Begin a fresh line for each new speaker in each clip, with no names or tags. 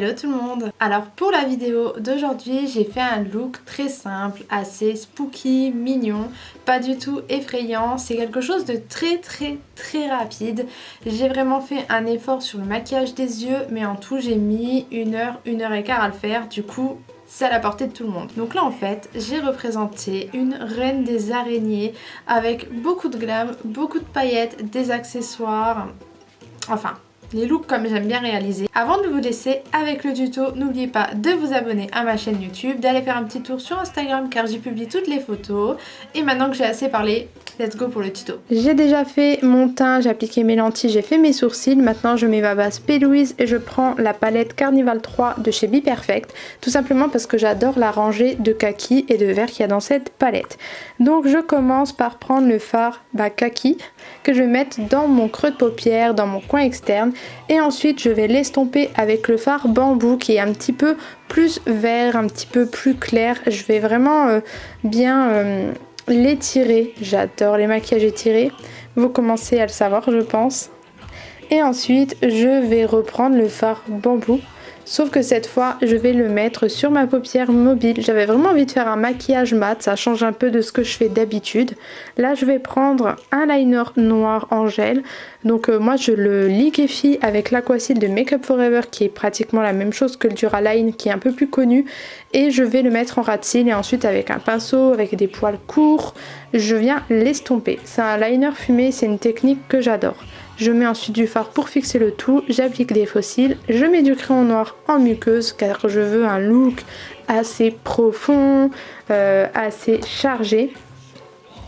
Hello tout le monde. Alors pour la vidéo d'aujourd'hui, j'ai fait un look très simple, assez spooky, mignon, pas du tout effrayant. C'est quelque chose de très rapide. J'ai vraiment fait un effort sur le maquillage des yeux, mais en tout j'ai mis 1 heure et quart à le faire. Du coup, c'est à la portée de tout le monde. Donc là en fait, j'ai représenté une reine des araignées avec beaucoup de glam, beaucoup de paillettes, des accessoires, enfin les looks comme j'aime bien réaliser. Avant de vous laisser avec le tuto, n'oubliez pas de vous abonner à ma chaîne YouTube, d'aller faire un petit tour sur Instagram car j'y publie toutes les photos. Et maintenant que j'ai assez parlé, let's go pour le tuto. J'ai déjà fait mon teint, j'ai appliqué mes lentilles, j'ai fait mes sourcils. Maintenant je mets ma base P. Louise et je prends la palette Carnival 3 de chez Be Perfect. Tout simplement parce que j'adore la rangée de kaki et de vert qu'il y a dans cette palette. Donc je commence par prendre le fard kaki que je vais mettre dans mon creux de paupière, dans mon coin externe. Et ensuite je vais l'estomper avec le fard bambou qui est un petit peu plus vert, un petit peu plus clair. Je vais vraiment bien l'étirer. J'adore les maquillages étirés. Vous commencez à le savoir je pense. Et ensuite je vais reprendre le fard bambou. Sauf que cette fois, je vais le mettre sur ma paupière mobile. J'avais vraiment envie de faire un maquillage mat, ça change un peu de ce que je fais d'habitude. Là, je vais prendre un liner noir en gel. Donc moi, je le liquéfie avec l'Aquasil de Make Up For Ever, qui est pratiquement la même chose que le Duraline, qui est un peu plus connu. Et je vais le mettre en ras de cils et ensuite avec un pinceau, avec des poils courts, je viens l'estomper. C'est un liner fumé, c'est une technique que j'adore. Je mets ensuite du fard pour fixer le tout, j'applique des faux cils, je mets du crayon noir en muqueuse car je veux un look assez profond, assez chargé.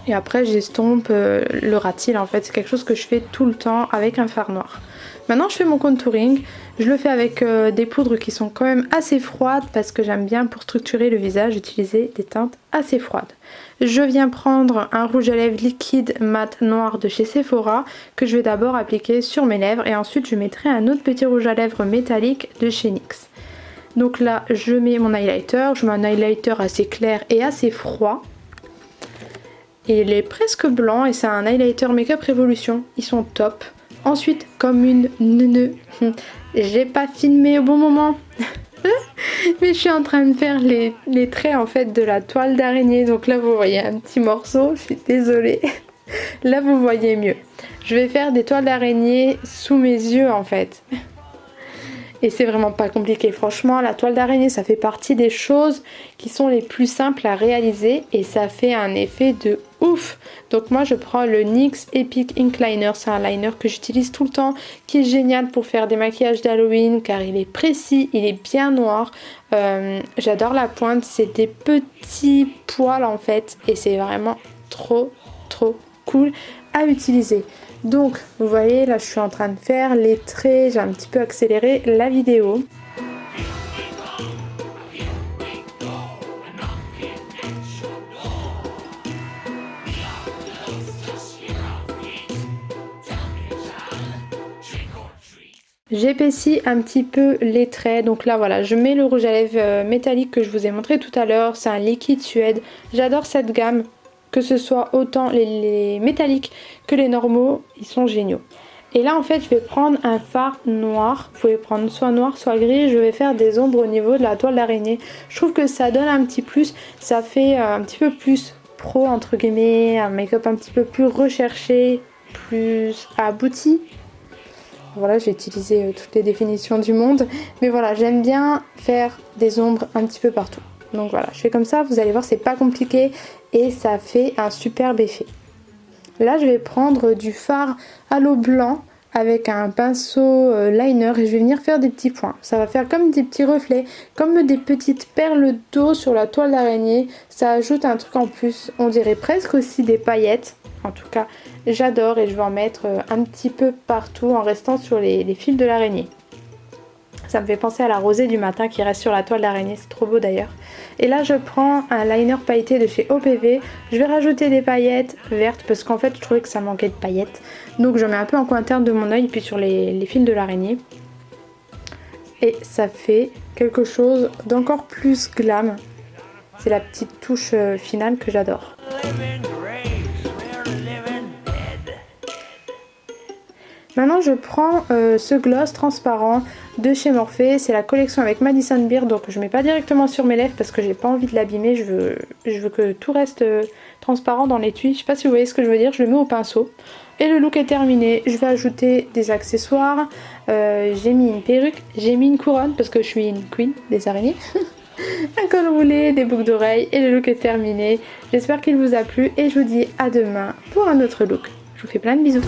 Et après j'estompe le ras de cils, en fait c'est quelque chose que je fais tout le temps avec un fard noir. Maintenant je fais mon contouring, je le fais avec des poudres qui sont quand même assez froides parce que j'aime bien pour structurer le visage utiliser des teintes assez froides. Je viens prendre un rouge à lèvres liquide mat noir de chez Sephora que je vais d'abord appliquer sur mes lèvres et ensuite je mettrai un autre petit rouge à lèvres métallique de chez NYX. Donc là je mets mon highlighter, je mets un highlighter assez clair et assez froid. Et il est presque blanc et c'est un highlighter Make Up Revolution, ils sont top. Ensuite, comme une neuneu, j'ai pas filmé au bon moment. Mais je suis en train de faire les traits en fait de la toile d'araignée. Donc là vous voyez un petit morceau, je suis désolée. Là vous voyez mieux. Je vais faire des toiles d'araignée sous mes yeux en fait. Et c'est vraiment pas compliqué, franchement la toile d'araignée ça fait partie des choses qui sont les plus simples à réaliser et ça fait un effet de ouf. Donc moi je prends le NYX Epic Ink Liner, c'est un liner que j'utilise tout le temps, qui est génial pour faire des maquillages d'Halloween car il est précis, il est bien noir. J'adore la pointe, c'est des petits poils en fait et c'est vraiment trop cool à utiliser. Donc vous voyez là je suis en train de faire les traits, j'ai un petit peu accéléré la vidéo. J'épaissis un petit peu les traits, donc là voilà, je mets le rouge à lèvres métallique que je vous ai montré tout à l'heure, c'est un liquide Suède, j'adore cette gamme. Que ce soit autant les métalliques que les normaux, ils sont géniaux. Et là en fait je vais prendre un fard noir, vous pouvez prendre soit noir soit gris, je vais faire des ombres au niveau de la toile d'araignée. Je trouve que ça donne un petit plus, ça fait un petit peu plus pro entre guillemets, un make-up un petit peu plus recherché, plus abouti. Voilà, j'ai utilisé toutes les définitions du monde, mais voilà, j'aime bien faire des ombres un petit peu partout. Donc voilà, je fais comme ça, vous allez voir c'est pas compliqué et ça fait un superbe effet. Là je vais prendre du fard à l'eau blanc avec un pinceau liner et je vais venir faire des petits points. Ça va faire comme des petits reflets, comme des petites perles d'eau sur la toile d'araignée. Ça ajoute un truc en plus, on dirait presque aussi des paillettes. En tout cas j'adore et je vais en mettre un petit peu partout en restant sur les fils de l'araignée. Ça me fait penser à la rosée du matin qui reste sur la toile d'araignée, c'est trop beau d'ailleurs. Et là je prends un liner pailleté de chez OPV, je vais rajouter des paillettes vertes parce qu'en fait je trouvais que ça manquait de paillettes. Donc je mets un peu en coin interne de mon œil puis sur les fils de l'araignée. Et ça fait quelque chose d'encore plus glam. C'est la petite touche finale que Maintenant je prends ce gloss transparent de chez Morphe, c'est la collection avec Madison Beer, donc je mets pas directement sur mes lèvres parce que j'ai pas envie de l'abîmer, je veux que tout reste transparent dans l'étui, je sais pas si vous voyez ce que je veux dire, je le mets au pinceau. Et le look est terminé, je vais ajouter des accessoires, j'ai mis une perruque, j'ai mis une couronne parce que je suis une queen des araignées. Un col roulé, des boucles d'oreilles et le look est terminé. J'espère qu'il vous a plu et je vous dis à demain pour un autre look. Je vous fais plein de bisous.